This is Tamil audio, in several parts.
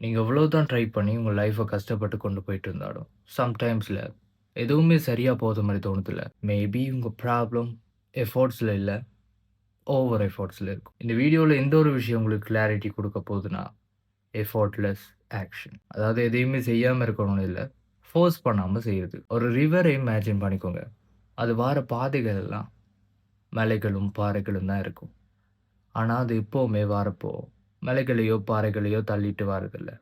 நீங்க எவ்வளவுதான் ட்ரை பண்ணி உங்க லைஃப்ப கஷ்டப்பட்டு கொண்டு போயிட்டு இருந்தாலும், சம்டைம்ஸ்ல எதுவுமே சரியா போகுற மாரி தோணுதுல்ல. மேபி உங்க ப்ராப்ளம் எஃபோர்ட்ஸ்ல இல்ல, ஓவர் எஃபோர்ட்ஸ்ல இருக்கும். இந்த வீடியோல எந்த ஒரு விஷயம் உங்களுக்கு கிளாரிட்டி குடுக்க போதுன்னா, எஃபோர்ட்லெஸ் ஆக்ஷன். அதாவது எதையுமே செய்யாம இருக்கணும்னு இல்ல, ஃபோர்ஸ் பண்ணாம செய்றது. ஒரு ரிவர இமேஜின் பண்ணிக்கோங்க. அது வார பாதைகள் எல்லாம் மலைகளும், பாறைகளும் தான் இருக்கும். ஆனா, அது எப்பவுமே வாரப்போ, மலைகளையோ, பாறைகளையோ தள்ளிட்டு வரதில்ல.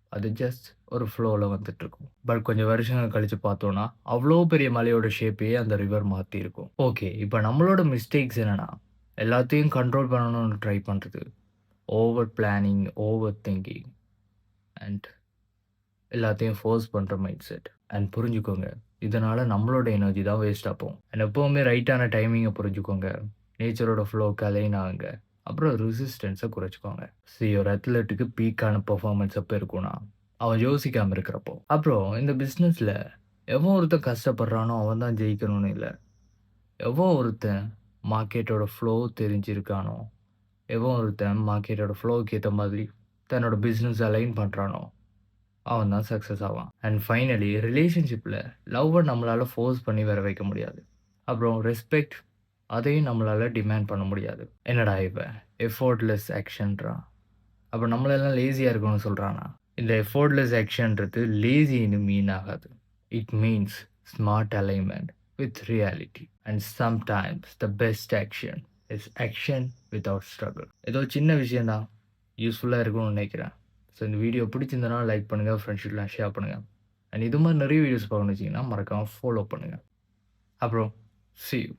அது ஜஸ்ட் ஒரு ஃப்ளோல வந்துட்டுருக்கும். பட் கொஞ்சம் வருஷங்கள் கழிச்சு பார்த்தோம்னா, அவ்ளோ பெரிய மலையோட ஷேப்பயே அந்த ரிவர் மாத்தியிருக்கும். ஓகே, இப்ப நம்மளோட மிஸ்டேக்ஸ் என்னன்னா, எல்லாத்தையும் கண்ட்ரோல் பண்ணணும்னு ட்ரை பண்றது. Over planning, over thinking and எல்லாத்தையும் ஃபோர்ஸ் பண்ற மைண்ட் செட். அண்ட் புரிஞ்சுக்கோங்க, இதனால நம்மளோட எனர்ஜி தான் வேஸ்ட்டா போகும். அண்ட் எப்பவுமே ரைட்டான டைமிங்க புரிஞ்சுக்கோங்க. நேச்சரோட ஃப்ளோக்கு அலைன் ஆகுங்க. அப்புறம் ரெசிஸ்டன்ஸ குறைச்சுக்கோங்க. ஒரு அத்லெட்டுக்கு பீக்கான பெர்ஃபார்மன்ஸ் எப்ப இருக்கும்னா, அவன் யோசிக்காம இருக்கிறப்போ. அப்புறம் இந்த பிசினஸ்ல எவன் ஒருத்தன் கஷ்டப்படுறானோ அவன் தான் ஜெயிக்கணும்னு இல்ல. எவன் ஒருத்தன் மார்க்கெட்டோட ஃப்ளோ தெரிஞ்சிருக்கானோ, எவன் ஒருத்தன் மார்க்கெட்டோட ஃப்ளோவுக்கு ஏத்த மாதிரி தன்னோட பிசினஸ் அலைன் பண்றானோ, அவன் தான் சக்சஸ் ஆவான். அண்ட் ஃபைனலி ரிலேஷன்ஷிப்ல லவ்வ நம்மளால ஃபோர்ஸ் பண்ணி வர வைக்க முடியாது. அப்புறம் ரெஸ்பெக்ட் அதையும் நம்மளால டிமாண்ட் பண்ண முடியாது. என்னடா இவன் எஃபோர்ட்லெஸ் ஆக்ஷன்றான். அப்ப நம்மள எல்லாம் லேசியா இருக்கணும்னு சொல்றானா? இந்த எஃபோர்ட்லெஸ் ஆக்ஷன்றது லேசின்னு மீன் ஆகாது. It means smart alignment with reality. And sometimes the best action is action without struggle. ஏதோ சின்ன விஷயம் தான். யூஸ்ஃபுல்லா இருக்கும்னு நினைக்கிறேன். ஸோ இந்த வீடியோ பிடிச்சிருந்தனா லைக் பண்ணுங்க, ஃப்ரெண்ட்ஸ்கிட்டலாம் ஷேர் பண்ணுங்க. அண்ட் இது மாரி நிறைய வீடியோஸ் பார்க்கணும்னு வச்சீங்கன்னா, மறக்காம ஃபாலோ பண்ணுங்க. அப்புறம் சி யூ.